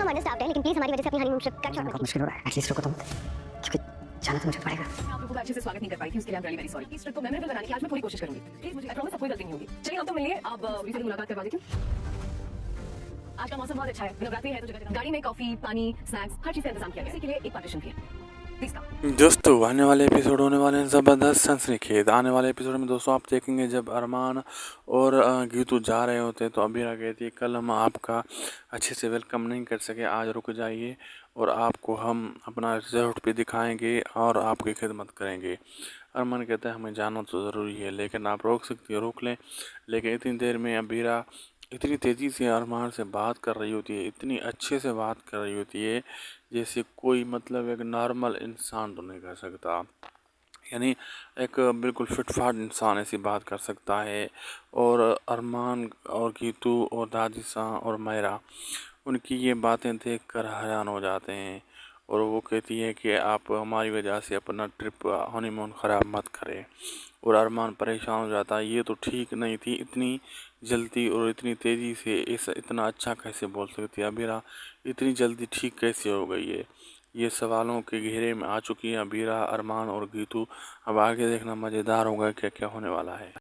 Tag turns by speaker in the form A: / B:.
A: हम अंडरस्टाफ्ड हैं, लेकिन प्लीज हमारी वजह से अपनी हनीमून ट्रिप कट शॉर्ट मत
B: बहुत मुश्किल हो रहा है, एटलीस्ट रुको तुम, क्योंकि जाना तो मुझे पड़ेगा।
C: मैं आप लोगों को अच्छे से स्वागत नहीं कर पाई थी, उसके लिए आई एम वेरी सॉरी। इस ट्रिप को मेमोरेबल बनाने की आज मैं पूरी कोशिश करूंगी। प्लीज मुझे, आई प्रॉमिस अब कोई गलती नहीं होगी। चलिए हम तो मिलिए, आप रिसेंटली मुलाकात करवा देती हूँ। आज का मौसम बहुत अच्छा है, नवरात्रि है तो जगह गाड़ी में कॉफी, पानी, स्नैक्स, हर चीज का इंतजाम किया गया है। इसी के लिए एक पार्टीशन भी है। Please come.
D: दोस्तों आने वाले एपिसोड होने वाले हैं ज़बरदस्त सनसनीखेज। आने वाले एपिसोड में दोस्तों आप देखेंगे जब अरमान और गीतू जा रहे होते हैं तो अबीरा कहती है कल हम आपका अच्छे से वेलकम नहीं कर सके, आज रुक जाइए और आपको हम अपना रिजल्ट भी दिखाएंगे और आपकी खिदमत करेंगे। अरमान कहता है हमें जाना तो ज़रूरी है, लेकिन आप रोक सकती हो रोक लें। लेकिन इतनी देर में अबीरा इतनी तेज़ी से अरमान से बात कर रही होती है, इतनी अच्छे से बात कर रही होती है जैसे कोई मतलब एक नॉर्मल इंसान तो नहीं कर सकता। यानी एक बिल्कुल फिटफाट इंसान ऐसी बात कर सकता है। और अरमान और गीतू और दादिसा और मायरा उनकी ये बातें देखकर हैरान हो जाते हैं और वो कहती है कि आप हमारी वजह से अपना ट्रिप हनीमून ख़राब मत करें। और अरमान परेशान हो जाता है, ये तो ठीक नहीं थी, इतनी जल्दी और इतनी तेज़ी से इस इतना अच्छा कैसे बोल सकती है अबीरा, इतनी जल्दी ठीक कैसे हो गई है। ये सवालों के घेरे में आ चुकी हैं अबीरा, अरमान और गीतू। अब आगे देखना मज़ेदार होगा क्या क्या होने वाला है।